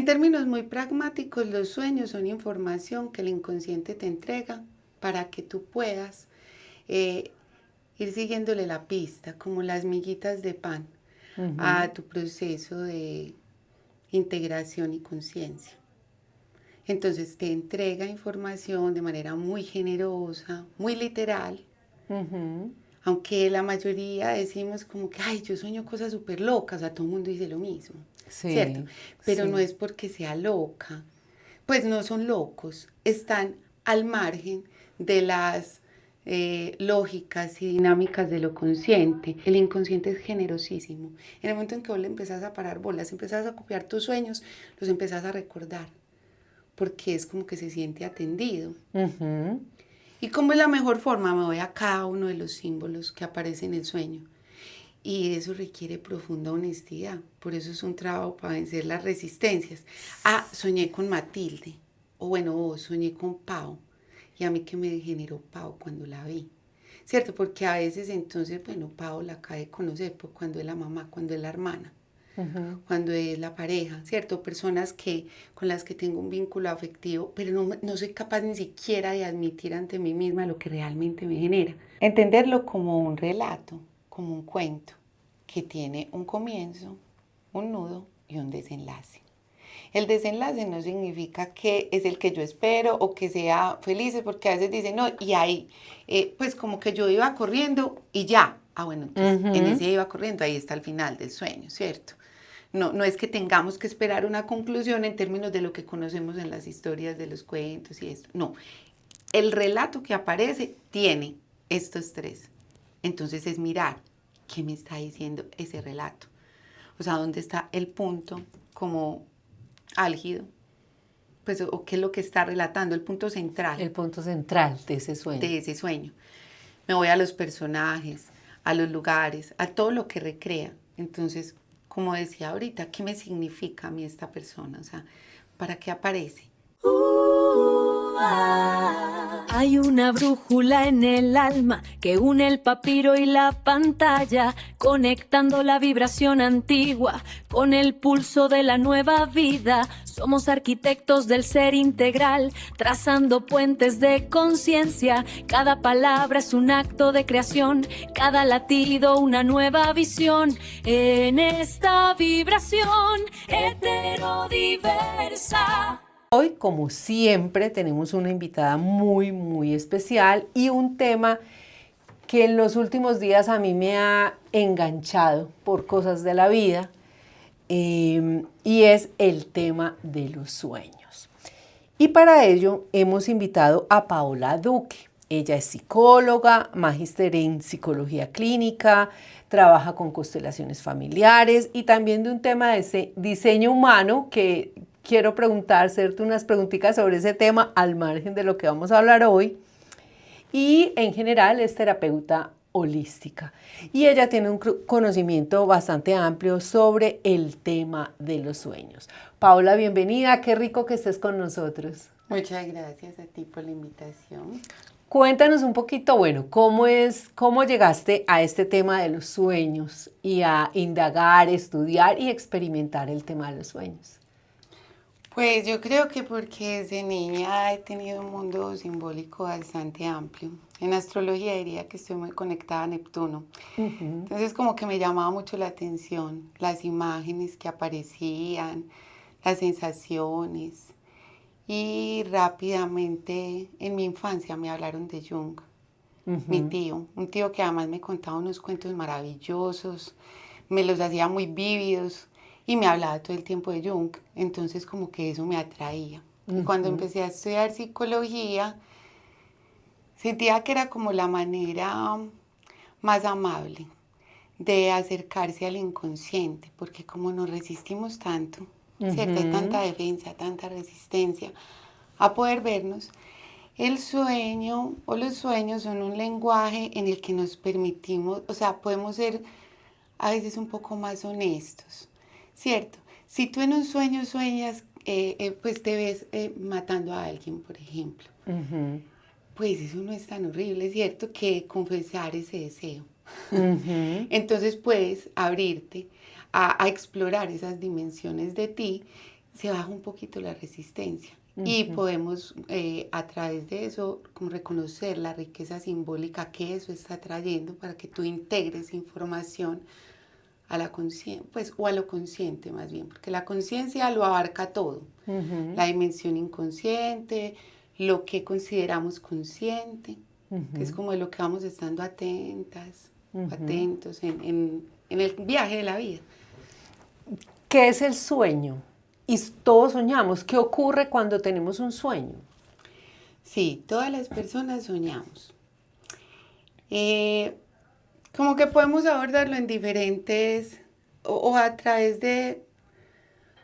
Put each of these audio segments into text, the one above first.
En términos muy pragmáticos, los sueños son información que el inconsciente te entrega para que tú puedas ir siguiéndole la pista, como las miguitas de pan, a tu proceso de integración y conciencia. Entonces te entrega información de manera muy generosa, muy literal, aunque la mayoría decimos como que, ay, yo sueño cosas súper locas, o sea, todo el mundo dice lo mismo, ¿cierto? Sí, Pero no sí. es porque sea loca, pues no son locos, están al margen de las lógicas y dinámicas de lo consciente. El inconsciente es generosísimo. En el momento en que vos le empezás a parar bolas, empezás a copiar tus sueños, los empezás a recordar, porque es como que se siente atendido. Ujú. ¿Y cómo es la mejor forma? Me voy a cada uno de los símbolos que aparecen en el sueño. Y eso requiere profunda honestidad. Por eso es un trabajo para vencer las resistencias. Ah, soñé con Matilde. O bueno, soñé con Pau. Y a mí que me generó Pau cuando la vi. ¿Cierto? Porque a veces entonces, bueno, Pau la acabé de conocer pues, cuando es la mamá, cuando es la hermana, cuando es la pareja, ¿cierto? Personas que, con las que tengo un vínculo afectivo, pero no soy capaz ni siquiera de admitir ante mí misma lo que realmente me genera. Entenderlo como un relato, como un cuento, que tiene un comienzo, un nudo y un desenlace. El desenlace no significa que es el que yo espero o que sea feliz, porque a veces dicen, no, y ahí, pues como que yo iba corriendo y ya. Ah, bueno, entonces en ese iba corriendo, ahí está el final del sueño, ¿cierto? No es que tengamos que esperar una conclusión en términos de lo que conocemos en las historias de los cuentos y esto. No, el relato que aparece tiene estos tres. Entonces es mirar qué me está diciendo ese relato. O sea, dónde está el punto como álgido, pues, o qué es lo que está relatando, el punto central El punto central de ese sueño. de ese sueño. Me voy a los personajes, a los lugares, a todo lo que recrea. Entonces, como decía ahorita, ¿qué me significa a mí esta persona? O sea, ¿para qué aparece? Hay una brújula en el alma que une el papiro y la pantalla, conectando la vibración antigua con el pulso de la nueva vida. Somos arquitectos del ser integral, trazando puentes de conciencia. Cada palabra es un acto de creación, cada latido una nueva visión. En esta vibración heterodiversa. Hoy, como siempre, tenemos una invitada muy, muy especial y un tema que en los últimos días a mí me ha enganchado por cosas de la vida, y es el tema de los sueños. Y para ello hemos invitado a Paola Duque. Ella es psicóloga, magíster en psicología clínica, trabaja con constelaciones familiares y también de un tema de diseño humano que quiero hacerte unas preguntitas sobre ese tema al margen de lo que vamos a hablar hoy. Y en general es terapeuta holística. Y ella tiene un conocimiento bastante amplio sobre el tema de los sueños. Paola, bienvenida. Qué rico que estés con nosotros. Muchas gracias a ti por la invitación. Cuéntanos un poquito, bueno, cómo llegaste a este tema de los sueños y a indagar, estudiar y experimentar el tema de los sueños. Pues yo creo que porque desde niña he tenido un mundo simbólico bastante amplio. En astrología diría que estoy muy conectada a Neptuno. Entonces como que me llamaba mucho la atención las imágenes que aparecían, las sensaciones. Y rápidamente en mi infancia me hablaron de Jung, mi tío, un tío que además me contaba unos cuentos maravillosos, me los hacía muy vívidos y me hablaba todo el tiempo de Jung, entonces como que eso me atraía. Y cuando empecé a estudiar psicología, sentía que era como la manera más amable de acercarse al inconsciente, porque como nos resistimos tanto, ¿cierto? Hay tanta defensa, tanta resistencia a poder vernos. El sueño o los sueños son un lenguaje en el que nos permitimos, o sea, podemos ser a veces un poco más honestos, ¿cierto? Si tú en un sueño sueñas, pues te ves matando a alguien, por ejemplo, pues eso no es tan horrible, ¿cierto? Que confesar ese deseo. Entonces puedes abrirte a explorar esas dimensiones de ti se baja un poquito la resistencia. Y podemos a través de eso como reconocer la riqueza simbólica que eso está trayendo para que tú integres información a la conciencia, pues, o a lo consciente más bien, porque la conciencia lo abarca todo, la dimensión inconsciente, lo que consideramos consciente, que es como de lo que vamos estando atentas, atentos en el viaje de la vida. ¿Qué es el sueño? Y todos soñamos. ¿Qué ocurre cuando tenemos un sueño? Sí, todas las personas soñamos. Como que podemos abordarlo en diferentes, o a través de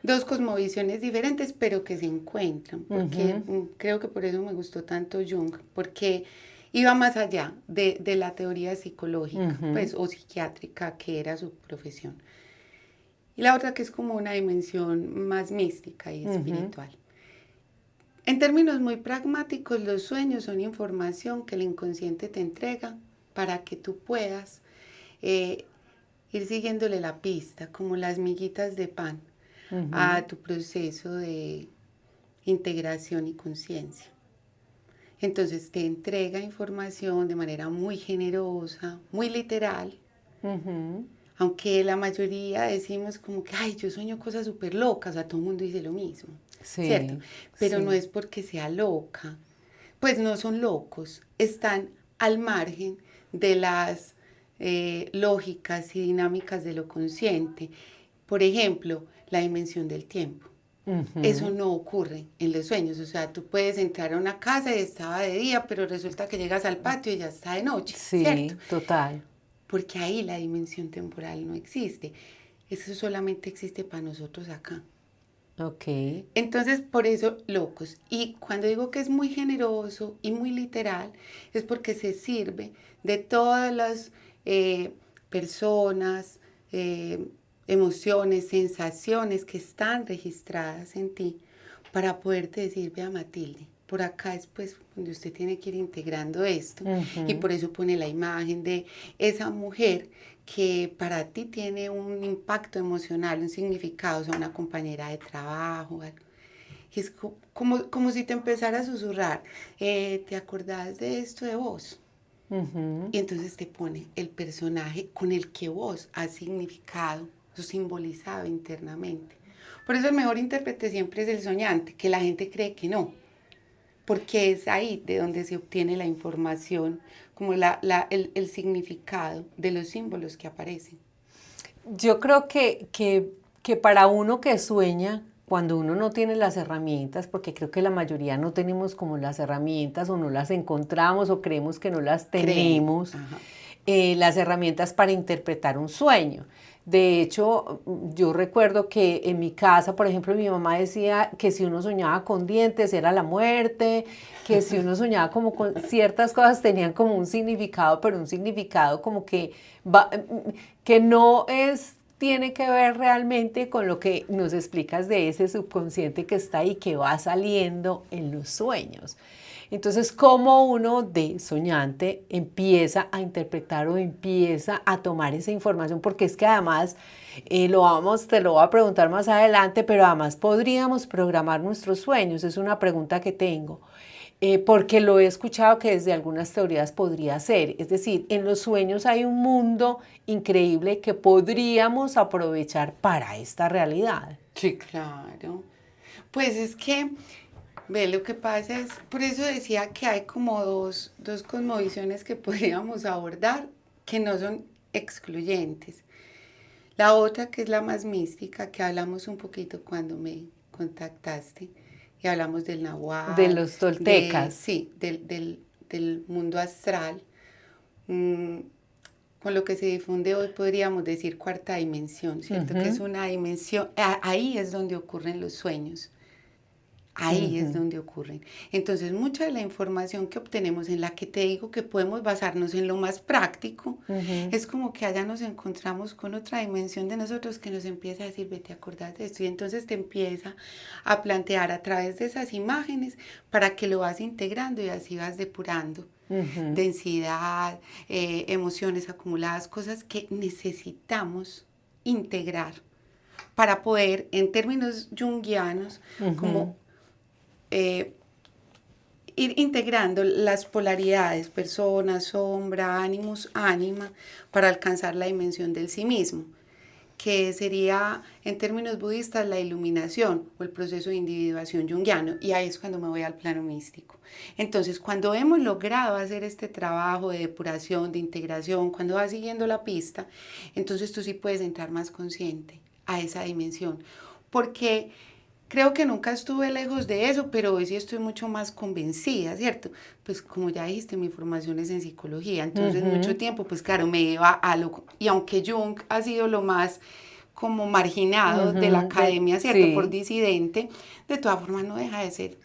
dos cosmovisiones diferentes, pero que se encuentran, porque creo que por eso me gustó tanto Jung, porque iba más allá de la teoría psicológica, pues, o psiquiátrica, que era su profesión. Y la otra que es como una dimensión más mística y espiritual. En términos muy pragmáticos, los sueños son información que el inconsciente te entrega para que tú puedas ir siguiéndole la pista, como las miguitas de pan, a tu proceso de integración y conciencia. Entonces te entrega información de manera muy generosa, muy literal, aunque la mayoría decimos como que, ay, yo sueño cosas súper locas, o sea, todo el mundo dice lo mismo, Sí, ¿cierto? Pero sí. no es porque sea loca, pues no son locos, están al margen de las lógicas y dinámicas de lo consciente. Por ejemplo, la dimensión del tiempo. Eso no ocurre en los sueños, o sea, tú puedes entrar a una casa y estaba de día, pero resulta que llegas al patio y ya está de noche, Sí, ¿cierto? total. Porque ahí la dimensión temporal no existe. Eso solamente existe para nosotros acá. Ok. Entonces, por eso, locos. Y cuando digo que es muy generoso y muy literal, es porque se sirve de todas las personas, emociones, sensaciones que están registradas en ti para poderte decir, vea Matilde, por acá es pues donde usted tiene que ir integrando esto. Y por eso pone la imagen de esa mujer que para ti tiene un impacto emocional, un significado, o sea, una compañera de trabajo, algo. Y es como si te empezara a susurrar, ¿te acordás de esto de vos? Y entonces te pone el personaje con el que vos has significado, o simbolizado internamente. Por eso el mejor intérprete siempre es el soñante, que la gente cree que no, porque es ahí de donde se obtiene la información, como el significado de los símbolos que aparecen. Yo creo que para uno que sueña, cuando uno no tiene las herramientas, porque creo que la mayoría no tenemos como las herramientas o no las encontramos o creemos que no las tenemos, las herramientas para interpretar un sueño. De hecho, yo recuerdo que en mi casa, por ejemplo, mi mamá decía que si uno soñaba con dientes era la muerte, que si uno soñaba como con ciertas cosas tenían como un significado, pero un significado como que no tiene que ver realmente con lo que nos explicas de ese subconsciente que está ahí, que va saliendo en los sueños. Entonces, ¿cómo uno de soñante empieza a interpretar o empieza a tomar esa información? Porque es que además, te lo voy a preguntar más adelante, pero además podríamos programar nuestros sueños. Es una pregunta que tengo. Porque lo he escuchado que desde algunas teorías podría ser. Es decir, en los sueños hay un mundo increíble que podríamos aprovechar para esta realidad. Sí, claro. Pues es que, ve, lo que pasa es, por eso decía que hay como dos cosmovisiones que podríamos abordar que no son excluyentes. La otra, que es la más mística, que hablamos un poquito cuando me contactaste, y hablamos del nahual. De los toltecas. Sí, del mundo astral. Con lo que se difunde hoy podríamos decir cuarta dimensión, ¿cierto? Que es una dimensión, ahí es donde ocurren los sueños. Ahí es donde ocurren. Entonces, mucha de la información que obtenemos, en la que te digo que podemos basarnos en lo más práctico, es como que allá nos encontramos con otra dimensión de nosotros que nos empieza a decir, vete, acordás de esto. Y entonces te empieza a plantear a través de esas imágenes para que lo vas integrando y así vas depurando. Densidad, emociones acumuladas, cosas que necesitamos integrar para poder, en términos junguianos, como ir integrando las polaridades, persona, sombra, ánimos, ánima, para alcanzar la dimensión del sí mismo, que sería, en términos budistas, la iluminación o el proceso de individuación junguiano, y ahí es cuando me voy al plano místico. Entonces, cuando hemos logrado hacer este trabajo de depuración, de integración, cuando vas siguiendo la pista, entonces tú sí puedes entrar más consciente a esa dimensión, porque creo que nunca estuve lejos de eso, pero hoy sí estoy mucho más convencida, ¿cierto? Pues como ya dijiste, mi formación es en psicología, entonces mucho tiempo, pues claro, me iba a lo... Y aunque Jung ha sido lo más como marginado de la academia, ¿cierto? Sí. Por disidente, de todas formas no deja de ser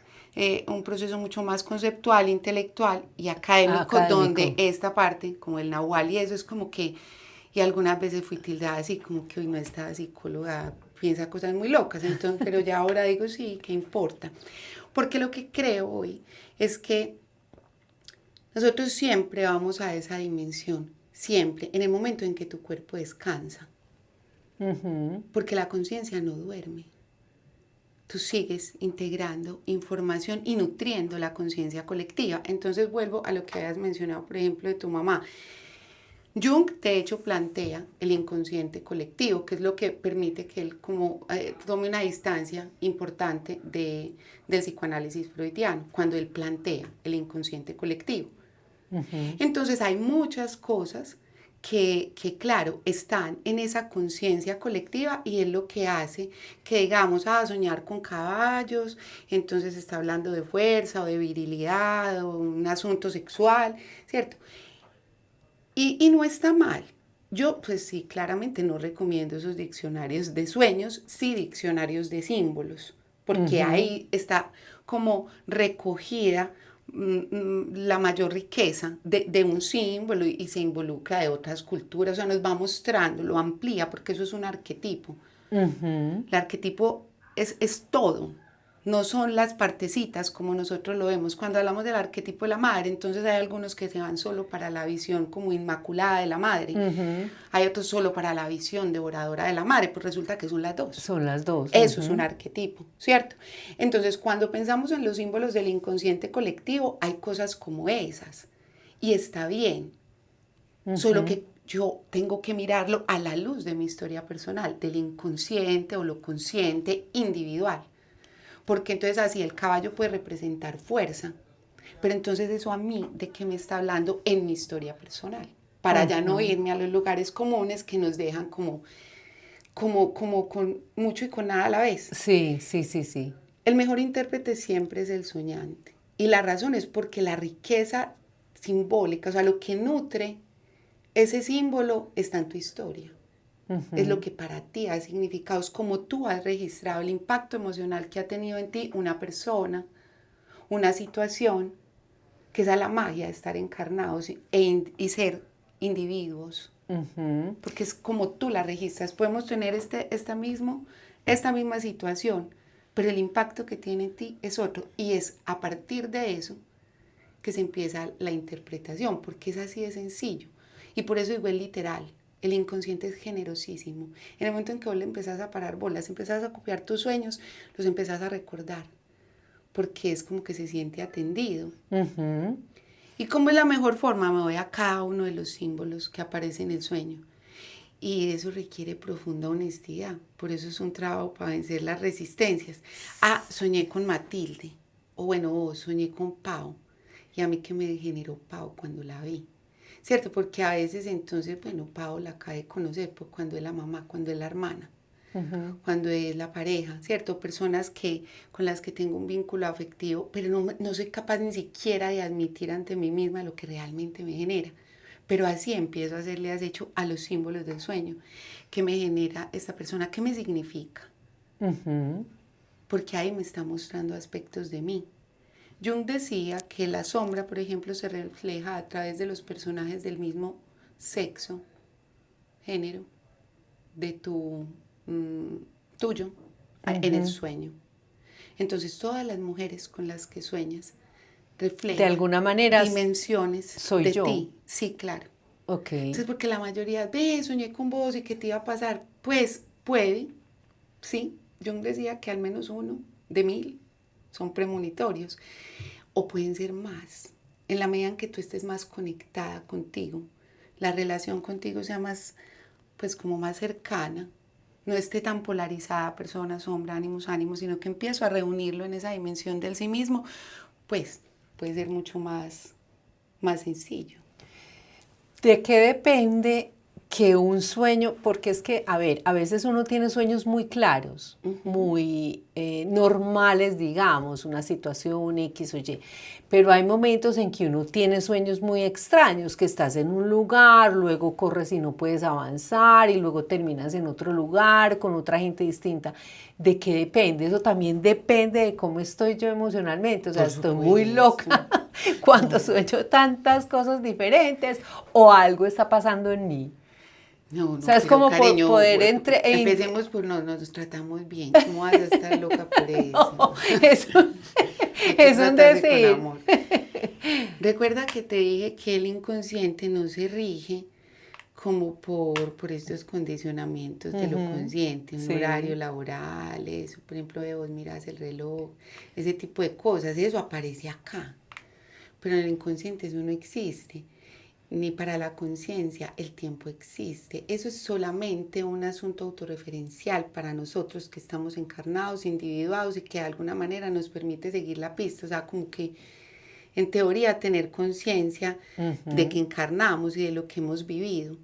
un proceso mucho más conceptual, intelectual y académico, donde esta parte, como el Nahual y eso, es como que... Y algunas veces fui tildada así, como que hoy no está psicóloga, piensa cosas muy locas, entonces, pero ya ahora digo sí, ¿qué importa? Porque lo que creo hoy es que nosotros siempre vamos a esa dimensión, siempre, en el momento en que tu cuerpo descansa, porque la conciencia no duerme. Tú sigues integrando información y nutriendo la conciencia colectiva. Entonces vuelvo a lo que habías mencionado, por ejemplo, de tu mamá. Jung, de hecho, plantea el inconsciente colectivo, que es lo que permite que él tome una distancia importante del psicoanálisis freudiano, cuando él plantea el inconsciente colectivo. Entonces hay muchas cosas que, claro, están en esa conciencia colectiva y es lo que hace que, digamos, soñar con caballos, entonces está hablando de fuerza o de virilidad o un asunto sexual, ¿cierto? Y no está mal. Yo, pues sí, claramente no recomiendo esos diccionarios de sueños, sí diccionarios de símbolos, porque ahí está como recogida la mayor riqueza de un símbolo y se involucra de otras culturas, o sea, nos va mostrando, lo amplía, porque eso es un arquetipo. El arquetipo es todo. No son las partecitas como nosotros lo vemos. Cuando hablamos del arquetipo de la madre, entonces hay algunos que se van solo para la visión como inmaculada de la madre. Hay otros solo para la visión devoradora de la madre, pues resulta que son las dos. Son las dos. Eso es un arquetipo, ¿cierto? Entonces, cuando pensamos en los símbolos del inconsciente colectivo, hay cosas como esas. Y está bien. Solo que yo tengo que mirarlo a la luz de mi historia personal, del inconsciente o lo consciente individual. Porque entonces así el caballo puede representar fuerza, pero entonces eso a mí, ¿de qué me está hablando en mi historia personal? Para ya no irme a los lugares comunes que nos dejan como con mucho y con nada a la vez. Sí, sí, sí, sí. El mejor intérprete siempre es el soñante. Y la razón es porque la riqueza simbólica, o sea, lo que nutre ese símbolo está en tu historia. Es lo que para ti ha significado, es como tú has registrado el impacto emocional que ha tenido en ti una persona, una situación, que es la magia de estar encarnados y ser individuos. Porque es como tú la registras. Podemos tener esta misma situación, pero el impacto que tiene en ti es otro. Y es a partir de eso que se empieza la interpretación, porque es así de sencillo. Y por eso digo, es literal. El inconsciente es generosísimo. En el momento en que vos le empezás a parar bolas, empezás a copiar tus sueños, los empezás a recordar, porque es como que se siente atendido. ¿Y cómo es la mejor forma? Me voy a cada uno de los símbolos que aparecen en el sueño. Y eso requiere profunda honestidad. Por eso es un trabajo para vencer las resistencias. Soñé con Matilde. Soñé con Pau. Y a mí que me generó Pau cuando la vi. ¿Cierto? Porque a veces entonces, Pau la acabé de conocer, pues cuando es la mamá, cuando es la hermana, cuando es la pareja, ¿cierto? Personas con las que tengo un vínculo afectivo, pero no soy capaz ni siquiera de admitir ante mí misma lo que realmente me genera. Pero así empiezo a hacerle acecho a los símbolos del sueño. ¿Qué me genera esta persona? ¿Qué me significa? Porque ahí me está mostrando aspectos de mí. Jung decía que la sombra, por ejemplo, se refleja a través de los personajes del mismo sexo, género, de tuyo, en el sueño. Entonces, todas las mujeres con las que sueñas reflejan de alguna manera dimensiones soy de yo. ti. Sí, claro. Okay. Entonces, porque la mayoría, soñé con vos y que te iba a pasar, pues puede, sí, Jung decía que al menos 1 de 1000 son premonitorios, o pueden ser más. En la medida en que tú estés más conectada contigo, la relación contigo sea más, pues como más cercana, no esté tan polarizada, persona, sombra, ánimos, sino que empiezo a reunirlo en esa dimensión del sí mismo, pues puede ser mucho más sencillo. ¿De qué depende que un sueño, porque es que, a ver, a veces uno tiene sueños muy claros, muy normales, digamos, una situación X o Y, pero hay momentos en que uno tiene sueños muy extraños, que estás en un lugar, luego corres y no puedes avanzar y luego terminas en otro lugar con otra gente distinta. ¿De qué depende? Eso también depende de cómo estoy yo emocionalmente, o sea, estoy muy loca cuando sueño tantas cosas diferentes o algo está pasando en mí. No, O sea, es pero como cariño, poder empecemos por nos tratamos bien. ¿Cómo vas a estar loca por eso? No, eso es un decir. Con amor. Recuerda que te dije que el inconsciente no se rige como por estos condicionamientos de lo consciente, un horario laboral, eso, por ejemplo, de vos miras el reloj, ese tipo de cosas, eso aparece acá. Pero en el inconsciente eso no existe. Ni para la conciencia el tiempo existe. Eso es solamente un asunto autorreferencial para nosotros que estamos encarnados, individuados y que de alguna manera nos permite seguir la pista. O sea, como que en teoría tener conciencia de que encarnamos y de lo que hemos vivido.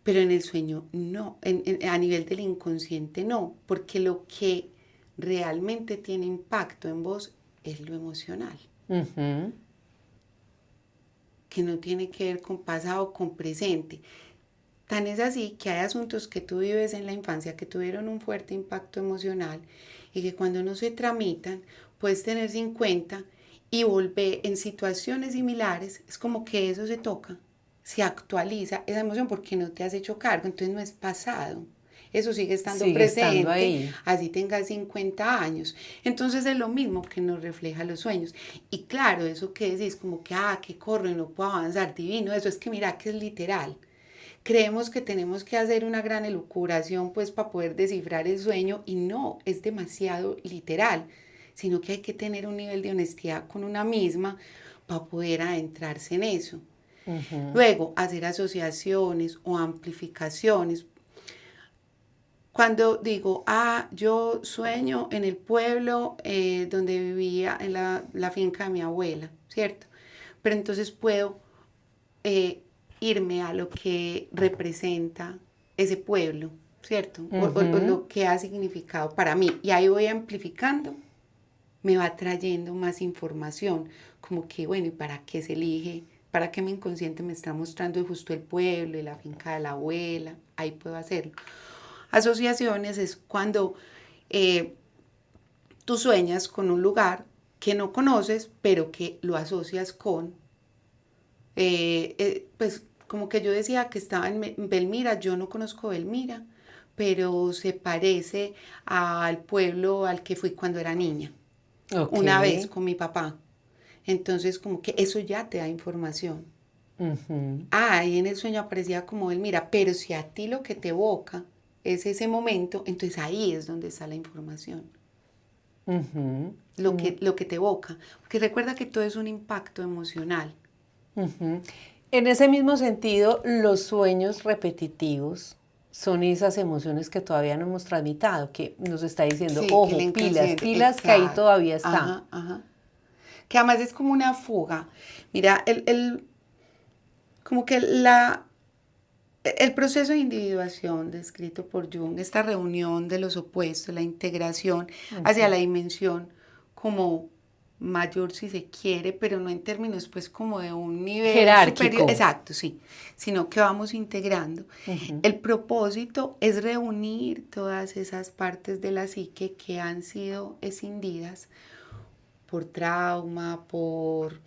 Pero en el sueño no, a nivel del inconsciente no, porque lo que realmente tiene impacto en vos es lo emocional. Que no tiene que ver con pasado, con presente. Tan es así que hay asuntos que tú vives en la infancia que tuvieron un fuerte impacto emocional y que cuando no se tramitan, puedes tener 50 y volver en situaciones similares, es como que eso se toca, se actualiza esa emoción porque no te has hecho cargo, entonces no es pasado. Eso sigue estando presente, ahí. Así tengas 50 años. Entonces es lo mismo que nos refleja los sueños. Y claro, eso que decís, como que, que corro y no puedo avanzar, divino, eso es que mira que es literal. Creemos que tenemos que hacer una gran elucubración pues para poder descifrar el sueño y no, es demasiado literal, sino que hay que tener un nivel de honestidad con una misma para poder adentrarse en eso. Luego, hacer asociaciones o amplificaciones. Cuando digo, yo sueño en el pueblo donde vivía, en la finca de mi abuela, ¿cierto? Pero entonces puedo irme a lo que representa ese pueblo, ¿cierto? O lo que ha significado para mí. Y ahí voy amplificando, me va trayendo más información, como que, bueno, ¿y para qué se elige? ¿Para qué mi inconsciente me está mostrando justo el pueblo y la finca de la abuela? Ahí puedo hacerlo. Asociaciones es cuando tú sueñas con un lugar que no conoces, pero que lo asocias con, pues como que yo decía que estaba en Belmira, yo no conozco Belmira, pero se parece al pueblo al que fui cuando era niña, una vez con mi papá. Entonces como que eso ya te da información. Y en el sueño aparecía como Belmira, pero si a ti lo que te evoca es ese momento, entonces ahí es donde está la información. Lo que te evoca. Porque recuerda que todo es un impacto emocional. En ese mismo sentido, los sueños repetitivos son esas emociones que todavía no hemos tramitado, que nos está diciendo, ojo, pilas, exacto, que ahí todavía está. Que además es como una fuga. Mira, como que el proceso de individuación descrito por Jung, esta reunión de los opuestos, la integración hacia la dimensión como mayor si se quiere, pero no en términos pues como de un nivel jerárquico superior, exacto, sí, sino que vamos integrando. El propósito es reunir todas esas partes de la psique que han sido escindidas por trauma, por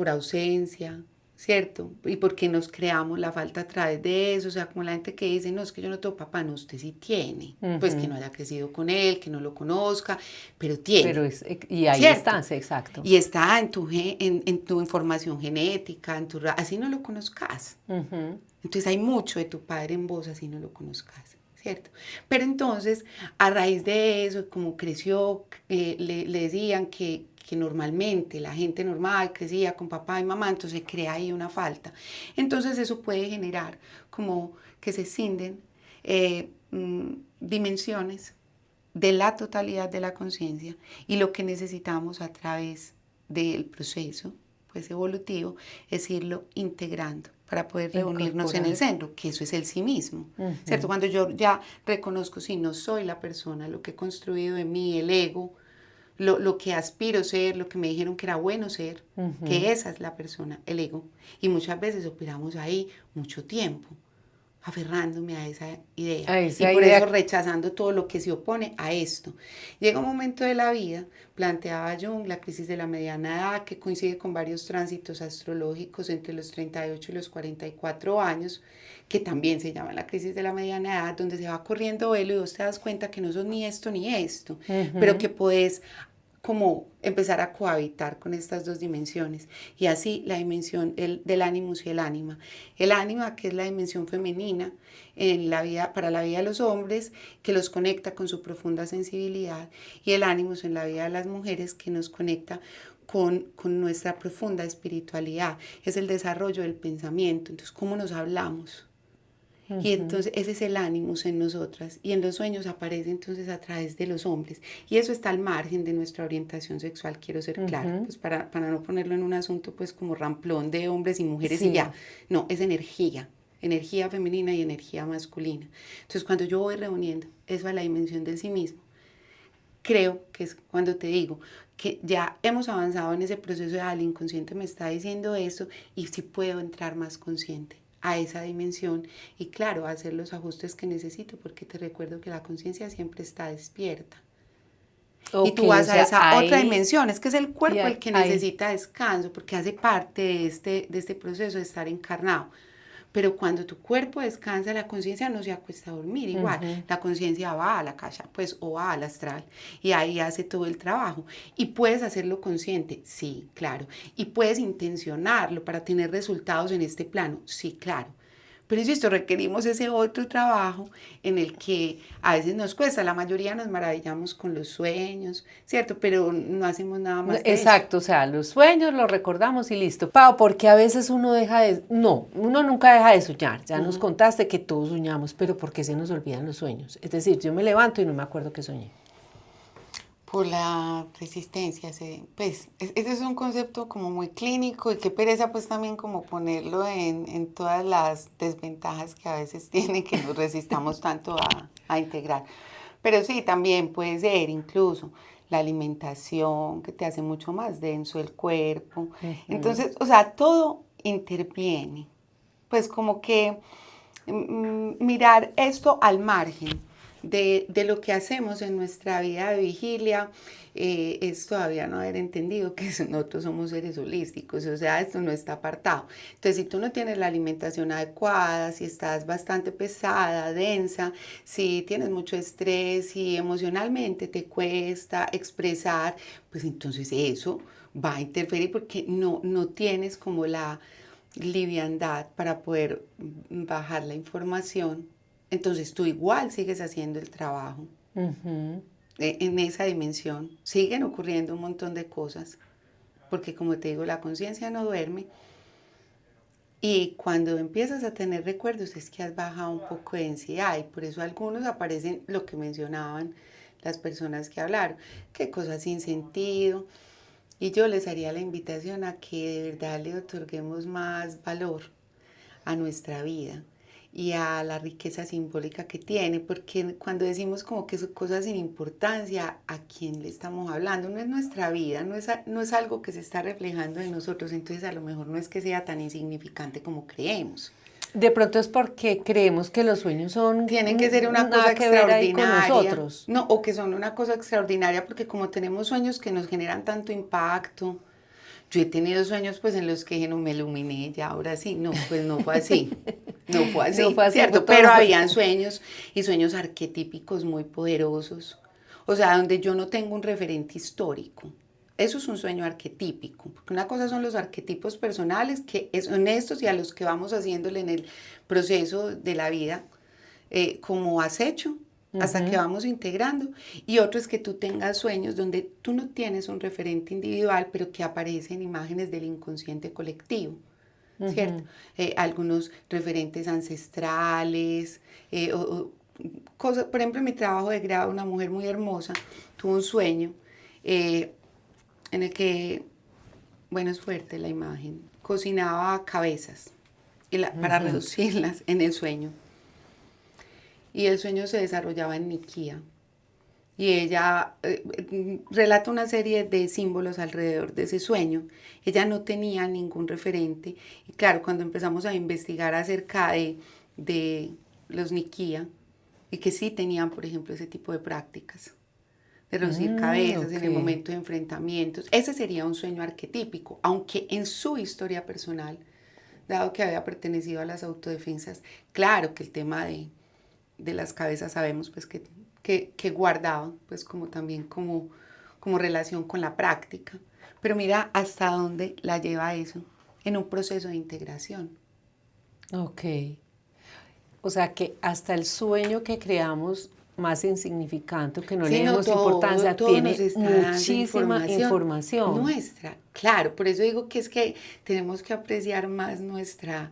ausencia, ¿cierto? Y porque nos creamos la falta a través de eso, o sea, como la gente que dice, no, es que yo no tengo papá, no, usted sí tiene, pues que no haya crecido con él, que no lo conozca, pero tiene. Y ahí está, exacto. Y está en tu información genética, así no lo conozcas. Entonces hay mucho de tu padre en vos, así no lo conozcas, ¿cierto? Pero entonces, a raíz de eso, como creció, le decían que normalmente la gente normal crecía con papá y mamá, entonces crea ahí una falta. Entonces eso puede generar como que se escinden dimensiones de la totalidad de la conciencia, y lo que necesitamos a través del proceso pues evolutivo es irlo integrando para poder reunirnos en el centro, que eso es el sí mismo, ¿cierto? Cuando yo ya reconozco, sí, no soy la persona, lo que he construido de mí, el ego, lo que aspiro ser, lo que me dijeron que era bueno ser, que esa es la persona, el ego. Y muchas veces operamos ahí mucho tiempo, aferrándome a esa idea. Y por eso rechazando todo lo que se opone a esto. Llega un momento de la vida, planteaba Jung, la crisis de la mediana edad, que coincide con varios tránsitos astrológicos entre los 38 y los 44 años, que también se llama la crisis de la mediana edad, donde se va corriendo velo y vos te das cuenta que no sos ni esto ni esto, pero que podés como empezar a cohabitar con estas dos dimensiones, y así la dimensión del ánimos y el ánima. El ánima, que es la dimensión femenina en la vida, para la vida de los hombres, que los conecta con su profunda sensibilidad, y el ánimos en la vida de las mujeres, que nos conecta con nuestra profunda espiritualidad. Es el desarrollo del pensamiento. Entonces, ¿cómo nos hablamos? Y entonces ese es el ánimos en nosotras, y en los sueños aparece entonces a través de los hombres, y eso está al margen de nuestra orientación sexual, quiero ser clara, pues para no ponerlo en un asunto pues como ramplón de hombres y mujeres y ya, no, es energía femenina y energía masculina. Entonces cuando yo voy reuniendo eso a la dimensión del sí mismo, creo que es cuando te digo que ya hemos avanzado en ese proceso de el inconsciente me está diciendo eso, y sí puedo entrar más consciente a esa dimensión, y claro, hacer los ajustes que necesito, porque te recuerdo que la conciencia siempre está despierta. Y tú vas a esa otra dimensión, es que es el cuerpo el que necesita descanso, porque hace parte de este proceso de estar encarnado. Pero cuando tu cuerpo descansa, la conciencia no se acuesta a dormir igual. La conciencia va a la casa, pues, o va al astral, y ahí hace todo el trabajo. Y puedes hacerlo consciente, sí, claro. Y puedes intencionarlo para tener resultados en este plano, sí, claro. Pero insisto, requerimos ese otro trabajo en el que a veces nos cuesta. La mayoría nos maravillamos con los sueños, ¿cierto? Pero no hacemos nada más de Exacto, eso. O sea, los sueños los recordamos y listo. Pau, porque a veces uno uno nunca deja de soñar. Ya nos contaste que todos soñamos, pero ¿por qué se nos olvidan los sueños? Es decir, yo me levanto y no me acuerdo que soñé. Por la resistencia, pues ese es un concepto como muy clínico, y qué pereza pues también como ponerlo en todas las desventajas que a veces tiene que nos resistamos tanto a integrar. Pero sí, también puede ser incluso la alimentación, que te hace mucho más denso el cuerpo. Entonces, o sea, todo interviene. Pues como que mirar esto al margen de lo que hacemos en nuestra vida de vigilia, es todavía no haber entendido que nosotros somos seres holísticos, o sea, esto no está apartado. Entonces, si tú no tienes la alimentación adecuada, si estás bastante pesada, densa, si tienes mucho estrés, si emocionalmente te cuesta expresar, pues entonces eso va a interferir, porque no tienes como la liviandad para poder bajar la información. Entonces tú igual sigues haciendo el trabajo. En esa dimensión siguen ocurriendo un montón de cosas, porque como te digo, la conciencia no duerme, y cuando empiezas a tener recuerdos es que has bajado un poco de densidad, y por eso algunos aparecen lo que mencionaban las personas que hablaron, que cosas sin sentido. Y yo les haría la invitación a que de verdad le otorguemos más valor a nuestra vida y a la riqueza simbólica que tiene, porque cuando decimos como que son cosas sin importancia, ¿a quién le estamos hablando? No es nuestra vida, no es algo que se está reflejando en nosotros, entonces a lo mejor no es que sea tan insignificante como creemos. De pronto es porque creemos que los sueños tienen que ser una cosa extraordinaria, no, o que son una cosa extraordinaria, porque como tenemos sueños que nos generan tanto impacto. Yo he tenido sueños pues en los que no me iluminé, ya ahora sí, no, pues no fue así, no fue así, ¿cierto? Pero habían sueños, y sueños arquetípicos muy poderosos, o sea, donde yo no tengo un referente histórico. Eso es un sueño arquetípico, porque una cosa son los arquetipos personales, que son estos y a los que vamos haciéndole en el proceso de la vida, como acecho hasta que vamos integrando, y otro es que tú tengas sueños donde tú no tienes un referente individual, pero que aparecen imágenes del inconsciente colectivo, ¿cierto? Algunos referentes ancestrales, cosas, por ejemplo, en mi trabajo de grado, una mujer muy hermosa tuvo un sueño en el que, bueno, es fuerte la imagen, cocinaba cabezas para reducirlas en el sueño. Y el sueño se desarrollaba en Niquía. Y ella relata una serie de símbolos alrededor de ese sueño. Ella no tenía ningún referente. Y claro, cuando empezamos a investigar acerca de los Niquía, y que sí tenían, por ejemplo, ese tipo de prácticas, de reducir cabezas en el momento de enfrentamientos, ese sería un sueño arquetípico, aunque en su historia personal, dado que había pertenecido a las autodefensas, claro que el tema de las cabezas sabemos pues que guardaba pues como también como relación con la práctica. Pero mira hasta dónde la lleva eso en un proceso de integración. Ok. O sea que hasta el sueño que creamos más insignificante, que no Sí, le no, demos importancia, todo nos tiene está dando muchísima información. nuestra. Claro, por eso digo que es que tenemos que apreciar más nuestra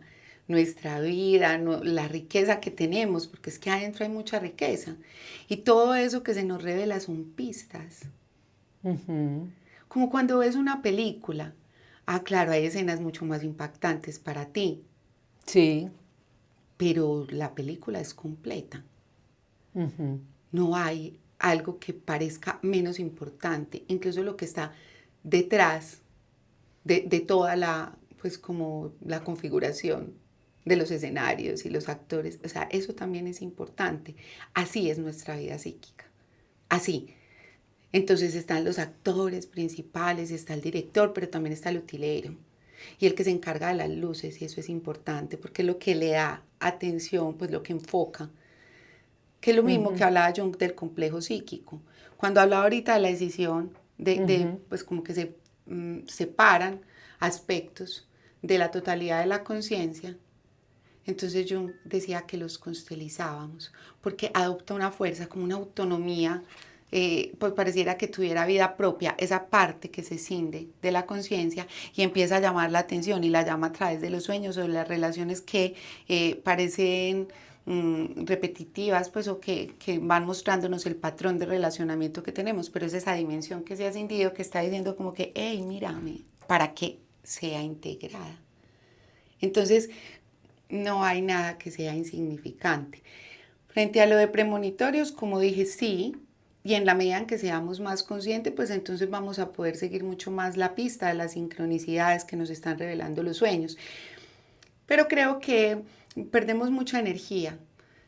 vida, la riqueza que tenemos, porque es que adentro hay mucha riqueza. Y todo eso que se nos revela son pistas. Como cuando ves una película. Ah, claro, hay escenas mucho más impactantes para ti, Sí. pero la película es completa. No hay algo que parezca menos importante, incluso lo que está detrás de toda pues como la configuración de los escenarios y los actores. O sea, eso también es importante. Así es nuestra vida psíquica. Así. Entonces están los actores principales, está el director, pero también está el utilero y el que se encarga de las luces, y eso es importante porque es lo que le da atención, pues lo que enfoca, que es lo mismo que hablaba Jung del complejo psíquico. Cuando hablaba ahorita de la decisión pues como que se separan aspectos de la totalidad de la conciencia, entonces Jung decía que los constelizábamos, porque adopta una fuerza, como una autonomía, pues pareciera que tuviera vida propia, esa parte que se cinde de la conciencia y empieza a llamar la atención, y la llama a través de los sueños o de las relaciones que parecen repetitivas, pues, o que van mostrándonos el patrón de relacionamiento que tenemos, pero es esa dimensión que se ha cindido, que está diciendo como que, hey, mírame, para que sea integrada. Entonces, no hay nada que sea insignificante. Frente a lo de premonitorios, como dije, sí, y en la medida en que seamos más conscientes, pues entonces vamos a poder seguir mucho más la pista de las sincronicidades que nos están revelando los sueños. Pero creo que perdemos mucha energía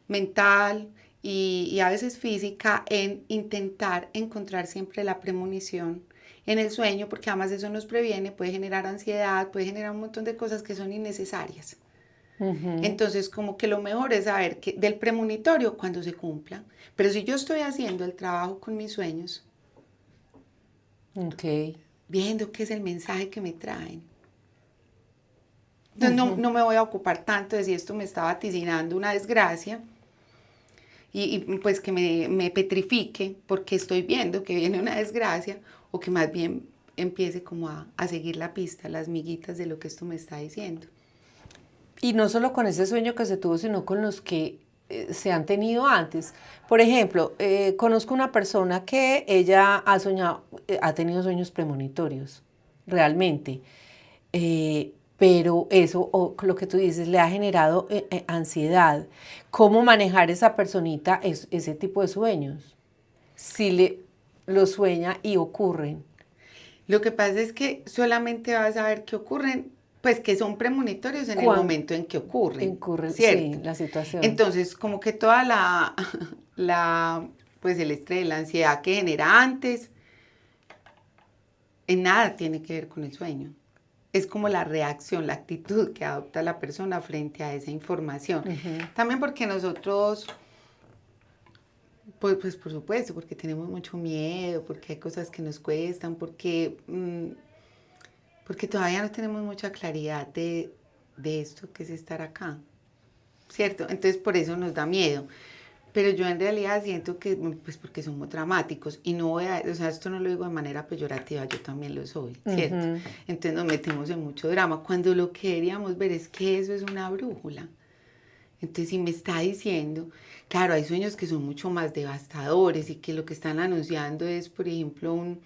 mental y a veces física en intentar encontrar siempre la premonición en el sueño, porque además eso nos previene, puede generar ansiedad, puede generar un montón de cosas que son innecesarias. Entonces, como que lo mejor es saber que del premonitorio cuando se cumpla. Pero si yo estoy haciendo el trabajo con mis sueños, viendo qué es el mensaje que me traen, entonces no me voy a ocupar tanto de si esto me está vaticinando una desgracia y pues que me petrifique porque estoy viendo que viene una desgracia, o que más bien empiece como a seguir la pista, las miguitas de lo que esto me está diciendo. Y no solo con ese sueño que se tuvo, sino con los que se han tenido antes. Por ejemplo, conozco una persona que ella ha soñado, ha tenido sueños premonitorios, realmente. Pero eso, o lo que tú dices, le ha generado ansiedad. ¿Cómo manejar esa personita ese tipo de sueños? Si lo sueña y ocurren. Lo que pasa es que solamente vas a ver que ocurren, pues que son premonitorios en el momento en que ocurren, ¿cierto? Sí, la situación. Entonces, como que toda pues el estrés, la ansiedad que genera antes, en nada tiene que ver con el sueño. Es como la reacción, la actitud que adopta la persona frente a esa información. También porque nosotros, pues por supuesto, porque tenemos mucho miedo, porque hay cosas que nos cuestan, porque todavía no tenemos mucha claridad de esto que es estar acá. ¿cierto? Entonces por eso nos da miedo. Pero yo en realidad siento que, pues porque somos dramáticos y no voy a, o sea, esto no lo digo de manera peyorativa, yo también lo soy, ¿cierto? Entonces nos metemos en mucho drama, cuando lo que queríamos ver es que eso es una brújula. Entonces, si me está diciendo, claro, hay sueños que son mucho más devastadores y que lo que están anunciando es, por ejemplo, un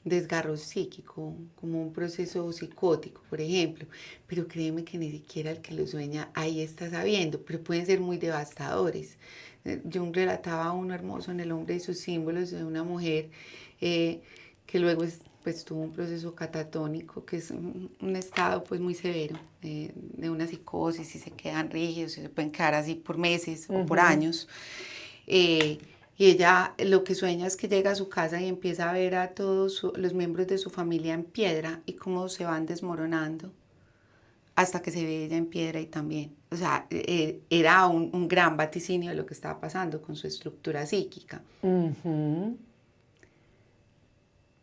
desgarro psíquico, como un proceso psicótico, por ejemplo. Pero créeme que ni siquiera el que lo sueña ahí está sabiendo, pero pueden ser muy devastadores. Jung relataba uno hermoso en El hombre y sus símbolos de una mujer que luego pues tuvo un proceso catatónico, que es un estado pues muy severo de una psicosis y se quedan rígidos y se pueden quedar así por meses o por años. Y ella lo que sueña es que llega a su casa y empieza a ver a todos los miembros de su familia en piedra y cómo se van desmoronando hasta que se ve ella en piedra y también. O sea, era un gran vaticinio de lo que estaba pasando con su estructura psíquica.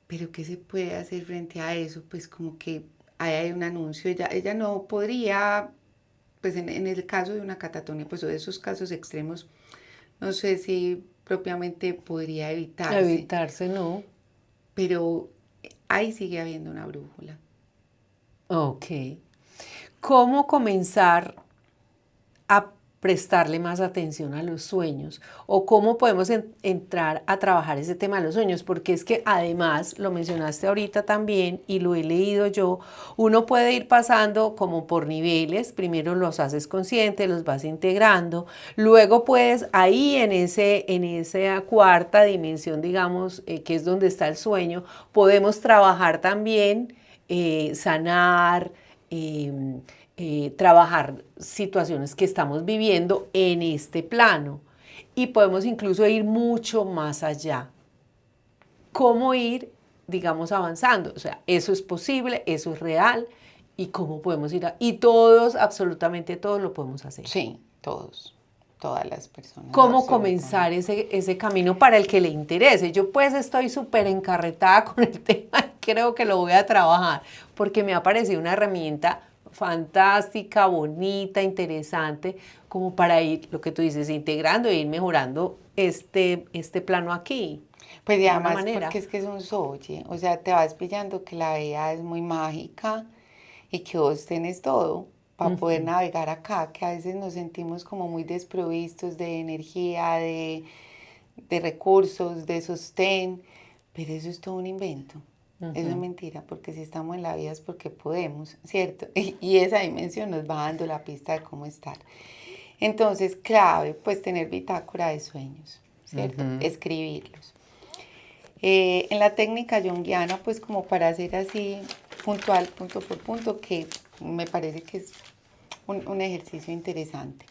Pero ¿qué se puede hacer frente a eso? Pues como que hay un anuncio, ella no podría, pues en el caso de una catatonia, pues o de esos casos extremos, no sé si propiamente podría evitarse. Evitarse, no. Pero ahí sigue habiendo una brújula. Ok. ¿Cómo comenzar a prestarle más atención a los sueños? ¿O cómo podemos entrar a trabajar ese tema de los sueños? Porque es que además, lo mencionaste ahorita también y lo he leído yo, uno puede ir pasando como por niveles, primero los haces conscientes, los vas integrando, luego puedes ahí en esa cuarta dimensión, digamos, que es donde está el sueño, podemos trabajar también, sanar, trabajar situaciones que estamos viviendo en este plano y podemos incluso ir mucho más allá. ¿Cómo ir, digamos, avanzando? O sea, eso es posible, eso es real y cómo podemos ir y todos, absolutamente todos lo podemos hacer. Sí, todos, todas las personas. ¿Cómo comenzar ese camino para el que le interese? Yo pues estoy súper encarretada con el tema, creo que lo voy a trabajar porque me ha parecido una herramienta fantástica, bonita, interesante, como para ir, lo que tú dices, integrando e ir mejorando este plano aquí. Pues y además porque es que es un soye, o sea, te vas pillando que la vida es muy mágica y que vos tenés todo para poder navegar acá, que a veces nos sentimos como muy desprovistos de energía, de recursos, de sostén, pero eso es todo un invento. Eso es mentira, porque si estamos en la vida es porque podemos, ¿cierto? Y esa dimensión nos va dando la pista de cómo estar. Entonces, clave, pues tener bitácora de sueños, ¿cierto? Escribirlos. En la técnica junguiana, pues como para hacer así puntual, punto por punto, que me parece que es un ejercicio interesante.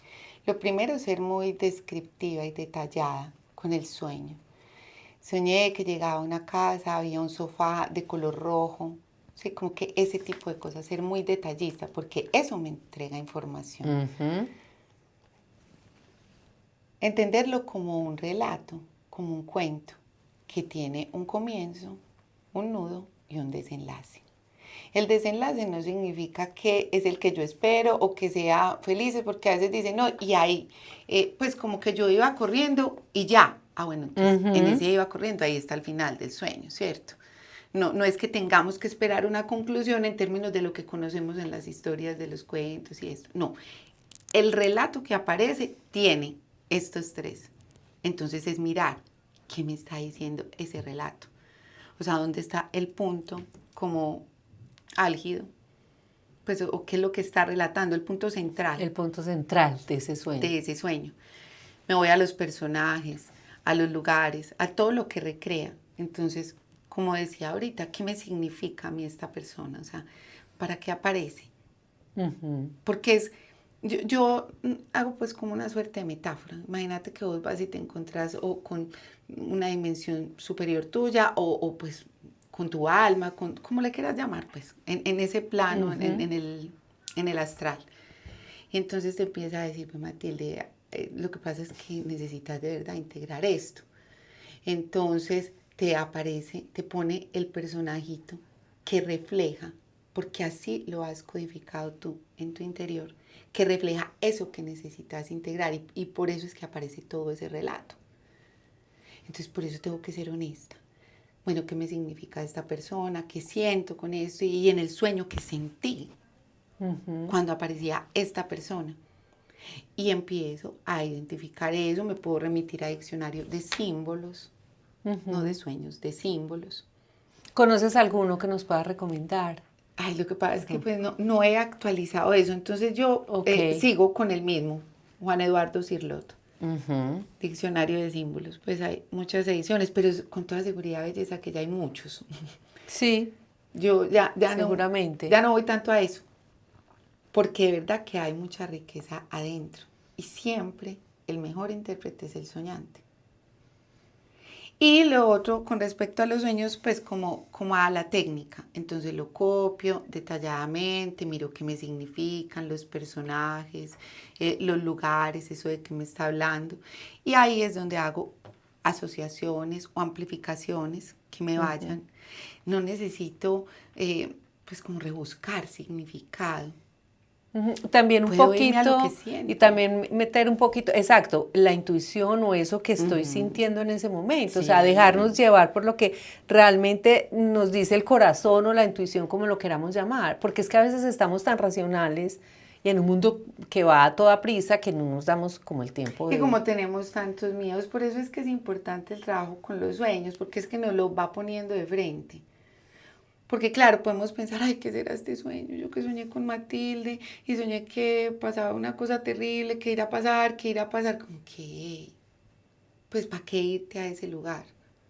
Lo primero es ser muy descriptiva y detallada con el sueño. Soñé que llegaba a una casa, había un sofá de color rojo, sí, como que ese tipo de cosas, ser muy detallista, porque eso me entrega información. Entenderlo como un relato, como un cuento, que tiene un comienzo, un nudo y un desenlace. El desenlace no significa que es el que yo espero o que sea feliz, porque a veces dicen, no, y ahí, pues como que yo iba corriendo y ya. Ah, bueno, entonces en ese iba corriendo, ahí está el final del sueño, ¿cierto? No es que tengamos que esperar una conclusión en términos de lo que conocemos en las historias de los cuentos y esto. No, el relato que aparece tiene estos tres. Entonces es mirar qué me está diciendo ese relato. O sea, dónde está el punto como álgido, pues, o qué es lo que está relatando, el punto central. El punto central de ese sueño. De ese sueño. Me voy a los personajes, a los lugares, a todo lo que recrea. Entonces, como decía ahorita, ¿qué me significa a mí esta persona? O sea, ¿para qué aparece? Porque es, yo hago pues como una suerte de metáfora. Imagínate que vos vas y te encontrás o con una dimensión superior tuya o pues con tu alma, como le quieras llamar, pues, en ese plano, en el astral. Y entonces te empieza a decir, pues Matilde, lo que pasa es que necesitas de verdad integrar esto. Entonces te aparece, te pone el personajito que refleja, porque así lo has codificado tú en tu interior, que refleja eso que necesitas integrar y por eso es que aparece todo ese relato. Entonces, por eso tengo que ser honesta. Bueno, ¿qué me significa esta persona? ¿Qué siento con esto? Y en el sueño que sentí cuando aparecía esta persona. Y empiezo a identificar eso, me puedo remitir a diccionario de símbolos, no de sueños, de símbolos. ¿Conoces alguno que nos pueda recomendar? Ay, lo que pasa es que pues no he actualizado eso, entonces yo sigo con el mismo, Juan Eduardo Cirlot, diccionario de símbolos. Pues hay muchas ediciones, pero con toda seguridad, belleza, que ya hay muchos. Sí, Yo ya seguramente. ya no voy tanto a eso, porque de verdad que hay mucha riqueza adentro. Y siempre el mejor intérprete es el soñante. Y lo otro, con respecto a los sueños, pues como a la técnica. Entonces lo copio detalladamente, miro qué me significan, los personajes, los lugares, eso de qué me está hablando. Y ahí es donde hago asociaciones o amplificaciones que me vayan. No necesito, pues como rebuscar significado. También un Puedo irme a lo poquito, que siento. y también meter un poquito, exacto, la intuición o eso que estoy sintiendo en ese momento, o sea, Sí. dejarnos llevar por lo que realmente nos dice el corazón o la intuición, como lo queramos llamar, porque es que a veces estamos tan racionales y en un mundo que va a toda prisa que no nos damos como el tiempo de... Y como tenemos tantos miedos, por eso es que es importante el trabajo con los sueños, porque es que nos lo va poniendo de frente. Porque claro, podemos pensar, ay, ¿qué será este sueño? Yo que soñé con Matilde y soñé que pasaba una cosa terrible, ¿qué irá a pasar? ¿Qué irá a pasar? ¿Cómo qué? Pues ¿para qué irte a ese lugar?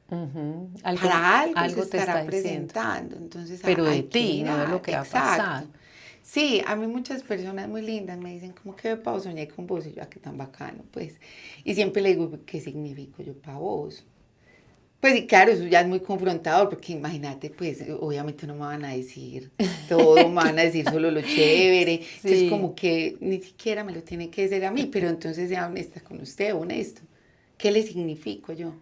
Para algo se te estará está diciendo. presentando. Entonces, Pero de hay que ti, no de mirar. lo que ha Exacto. pasado. Sí, a mí muchas personas muy lindas me dicen, ¿cómo que Pau soñé con vos? Y yo, qué tan bacano, pues. Y siempre le digo, ¿qué significo yo para vos? Pues y claro, eso ya es muy confrontador, porque imagínate, pues obviamente no me van a decir todo, me van a decir solo lo chévere. Entonces Sí. como que ni siquiera me lo tiene que decir a mí, pero entonces sea honesta con usted, honesto. ¿Qué le significo yo?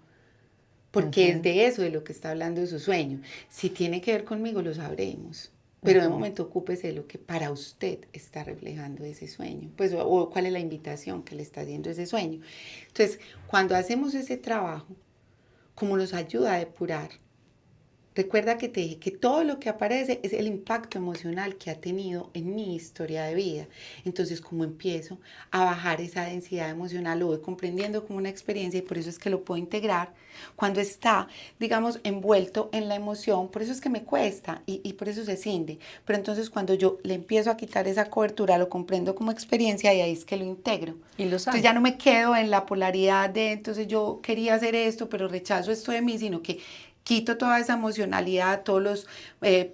Porque es de eso de lo que está hablando de su sueño. Si tiene que ver conmigo, lo sabremos. Pero de momento ocúpese de lo que para usted está reflejando ese sueño. Pues, o cuál es la invitación que le está haciendo ese sueño. Entonces, cuando hacemos ese trabajo, como nos ayuda a depurar. Recuerda que te dije que todo lo que aparece es el impacto emocional que ha tenido en mi historia de vida. Entonces, como empiezo a bajar esa densidad emocional, lo voy comprendiendo como una experiencia y por eso es que lo puedo integrar. Cuando está, digamos, envuelto en la emoción, por eso es que me cuesta y por eso se cinde. Pero entonces cuando yo le empiezo a quitar esa cobertura, lo comprendo como experiencia y ahí es que lo integro. Y lo Entonces ya no me quedo en la polaridad de, entonces yo quería hacer esto, pero rechazo esto de mí, sino que quito toda esa emocionalidad, todos los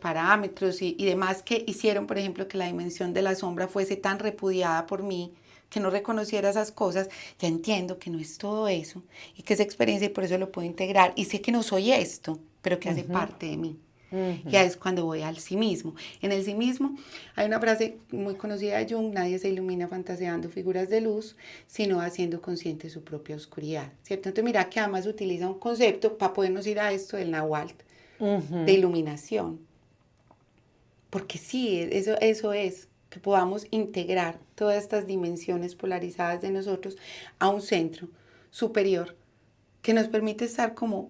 parámetros y demás que hicieron, por ejemplo, que la dimensión de la sombra fuese tan repudiada por mí, que no reconociera esas cosas. Ya entiendo que no es todo eso y que es experiencia y por eso lo puedo integrar. Y sé que no soy esto, pero que hace parte de mí. Ya es cuando voy al sí mismo. En el sí mismo hay una frase muy conocida de Jung: nadie se ilumina fantaseando figuras de luz, sino haciendo consciente su propia oscuridad, ¿cierto? Entonces mira que además utiliza un concepto para podernos ir a esto del Nahuatl, de iluminación. Porque sí, eso es, que podamos integrar todas estas dimensiones polarizadas de nosotros a un centro superior que nos permite estar como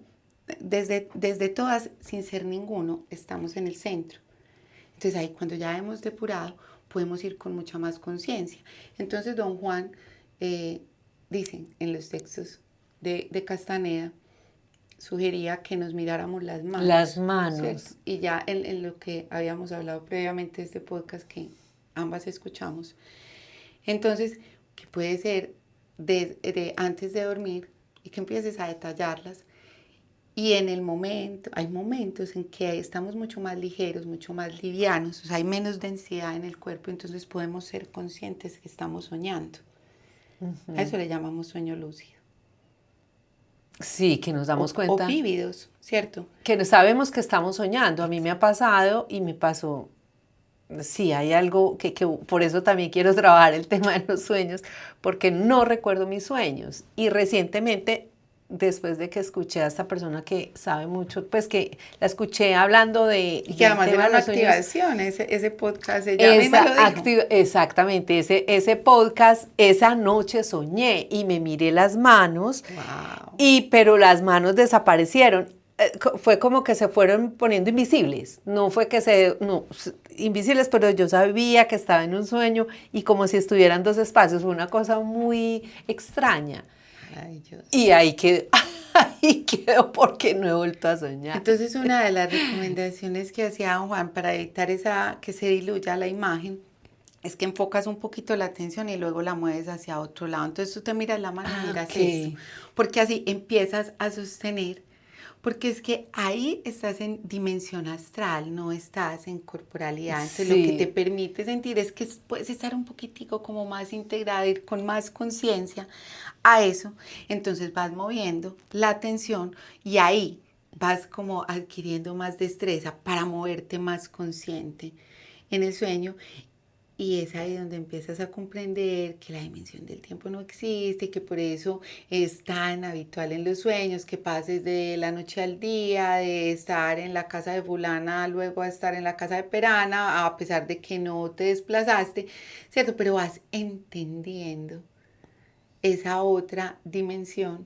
desde todas, sin ser ninguno, estamos en el centro. Entonces ahí cuando ya hemos depurado, podemos ir con mucha más conciencia. Entonces don Juan, dicen en los textos de Castaneda, sugería que nos miráramos las manos. Las manos. ¿Cierto? Y ya en lo que habíamos hablado previamente de este podcast que ambas escuchamos. Entonces, que puede ser antes de dormir y que empieces a detallarlas. Y en el momento, hay momentos en que estamos mucho más ligeros, mucho más livianos, o sea, hay menos densidad en el cuerpo, entonces podemos ser conscientes que estamos soñando. A eso le llamamos sueño lúcido. Sí, que nos damos cuenta. O vívidos, ¿cierto? Que no sabemos que estamos soñando. A mí me ha pasado y me pasó. Sí, hay algo que por eso también quiero trabajar el tema de los sueños, porque no recuerdo mis sueños. Y recientemente después de que escuché a esta persona que sabe mucho, pues que la escuché hablando de... Y que además era una activación, ese podcast, ella misma lo dijo. Exactamente, ese podcast, esa noche soñé y me miré las manos, Wow. pero las manos desaparecieron. Fue como que se fueron poniendo invisibles, no fue que invisibles, pero yo sabía que estaba en un sueño y como si estuvieran dos espacios, fue una cosa muy extraña. Ay, Dios. Y ahí quedó porque no he vuelto a soñar. Entonces, una de las recomendaciones que hacía don Juan para evitar que se diluya la imagen es que enfocas un poquito la atención y luego la mueves hacia otro lado. Entonces tú te miras la mano y miras esto, porque así empiezas a sostener. Porque es que ahí estás en dimensión astral, no estás en corporalidad. Entonces lo que te permite sentir es que puedes estar un poquitico como más integrada, ir con más conciencia a eso. Entonces vas moviendo la atención y ahí vas como adquiriendo más destreza para moverte más consciente en el sueño. Y es ahí donde empiezas a comprender que la dimensión del tiempo no existe, que por eso es tan habitual en los sueños que pases de la noche al día, de estar en la casa de fulana, luego a estar en la casa de perana, a pesar de que no te desplazaste, ¿cierto? Pero vas entendiendo esa otra dimensión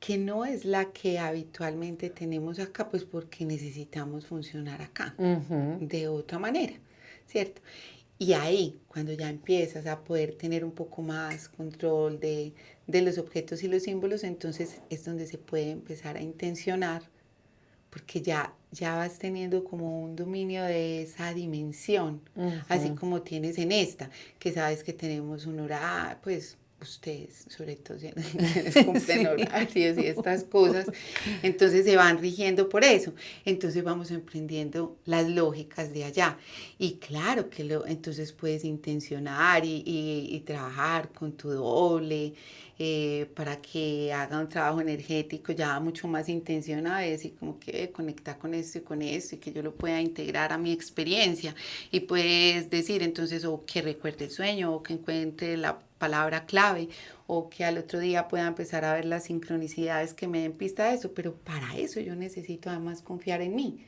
que no es la que habitualmente tenemos acá, pues porque necesitamos funcionar acá de otra manera, ¿cierto? Y ahí, cuando ya empiezas a poder tener un poco más control de los objetos y los símbolos, entonces es donde se puede empezar a intencionar, porque ya vas teniendo como un dominio de esa dimensión, así como tienes en esta, que sabes que tenemos un horario, pues ustedes, sobre todo, quienes cumplen horarios y estas cosas, entonces se van rigiendo por eso. Entonces vamos emprendiendo las lógicas de allá. Y claro que entonces puedes intencionar y trabajar con tu doble para que haga un trabajo energético ya mucho más intencionado, y decir como que conectar con esto y que yo lo pueda integrar a mi experiencia. Y puedes decir entonces o que recuerde el sueño o que encuentre la palabra clave o que al otro día pueda empezar a ver las sincronicidades que me den pista de eso, pero para eso yo necesito además confiar en mí.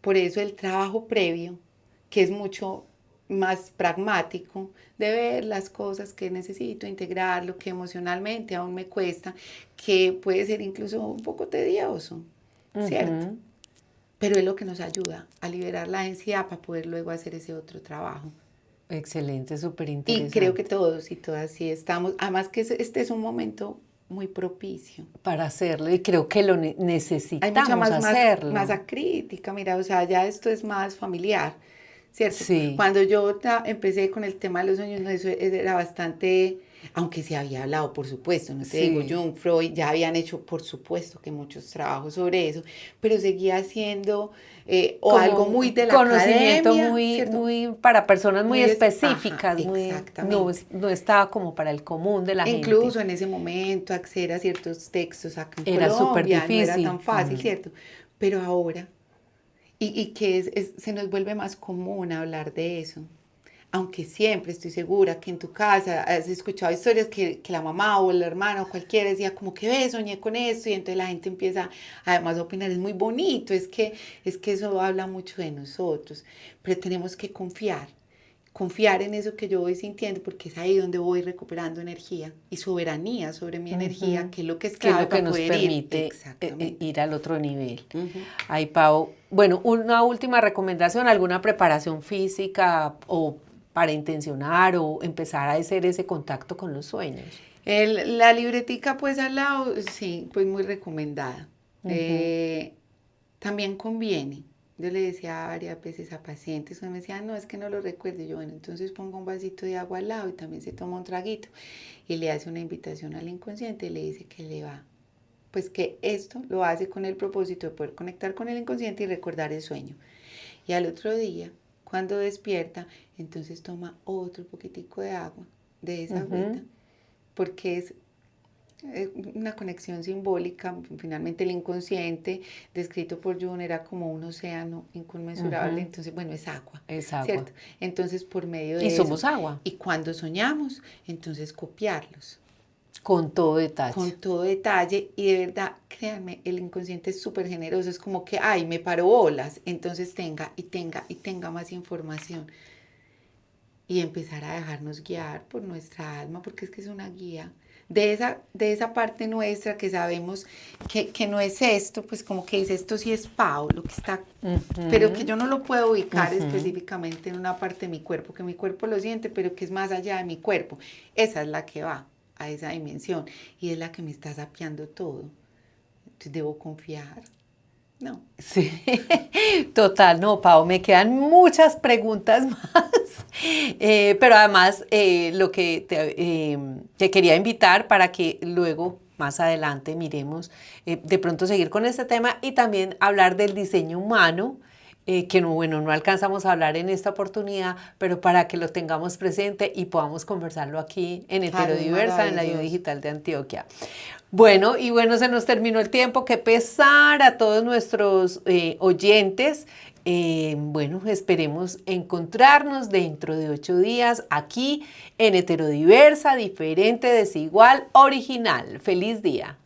Por eso el trabajo previo, que es mucho más pragmático, de ver las cosas que necesito integrar, lo que emocionalmente aún me cuesta, que puede ser incluso un poco tedioso, ¿cierto? Pero es lo que nos ayuda a liberar la ansiedad para poder luego hacer ese otro trabajo. Excelente, súper interesante. Y creo que todos y todas sí estamos, además que este es un momento muy propicio. Para hacerlo, y creo que lo necesitamos hay mucha hacerlo. Más crítica, mira, o sea, ya esto es más familiar, ¿cierto? Sí. Cuando yo empecé con el tema de los sueños, no, eso era bastante, aunque se había hablado, por supuesto, no te digo, Jung, Freud, ya habían hecho, por supuesto, que muchos trabajos sobre eso, pero seguía siendo o algo muy de la conocimiento academia, muy para personas muy específicas, exactamente. No estaba como para el común de la gente. Incluso en ese momento acceder a ciertos textos acá en era Colombia súper difícil. No era tan fácil, ¿cierto? Pero ahora, y que se nos vuelve más común hablar de eso. Aunque siempre estoy segura que en tu casa has escuchado historias que la mamá o el hermano o cualquiera decía como que ve, soñé con esto, y entonces la gente empieza además a opinar, es muy bonito, es que eso habla mucho de nosotros, pero tenemos que confiar en eso que yo voy sintiendo, porque es ahí donde voy recuperando energía y soberanía sobre mi energía, que es lo que es clave que nos permite ir al otro nivel. Ay, Pau, bueno, una última recomendación, ¿alguna preparación física o para intencionar o empezar a hacer ese contacto con los sueños? La libretica pues al lado, sí, pues muy recomendada. También conviene. Yo le decía varias veces a pacientes, me decían, no, es que no lo recuerdo. Y yo, bueno, entonces pongo un vasito de agua al lado y también se toma un traguito. Y le hace una invitación al inconsciente y le dice que le va. Pues que esto lo hace con el propósito de poder conectar con el inconsciente y recordar el sueño. Y al otro día, cuando despierta, entonces toma otro poquitico de agua, de esa agüita, porque es una conexión simbólica. Finalmente el inconsciente, descrito por Jung, era como un océano inconmensurable, entonces bueno, es agua, ¿cierto? Entonces por medio de somos agua. Y cuando soñamos, entonces copiarlos. Con todo detalle. Con todo detalle, y de verdad, créanme, el inconsciente es súper generoso, es como que, ay, me paro bolas, entonces tenga y tenga y tenga más información. Y empezar a dejarnos guiar por nuestra alma, porque es que es una guía. De esa parte nuestra que sabemos que no es esto, pues como que dice, esto sí es Pau, lo que está, pero que yo no lo puedo ubicar específicamente en una parte de mi cuerpo, que mi cuerpo lo siente, pero que es más allá de mi cuerpo. Esa es la que va a esa dimensión y es la que me está sapeando todo. Entonces debo confiar. No. Sí, total, no, Pau, me quedan muchas preguntas más, pero además lo que te quería invitar para que luego, más adelante, miremos de pronto seguir con este tema y también hablar del diseño humano, que no, bueno, no alcanzamos a hablar en esta oportunidad, pero para que lo tengamos presente y podamos conversarlo aquí en Heterodiversa, en la Yo Digital de Antioquia. Bueno, y bueno, se nos terminó el tiempo. Qué pesar a todos nuestros oyentes. Bueno, esperemos encontrarnos dentro de 8 días aquí en Heterodiversa, diferente, desigual, original. ¡Feliz día!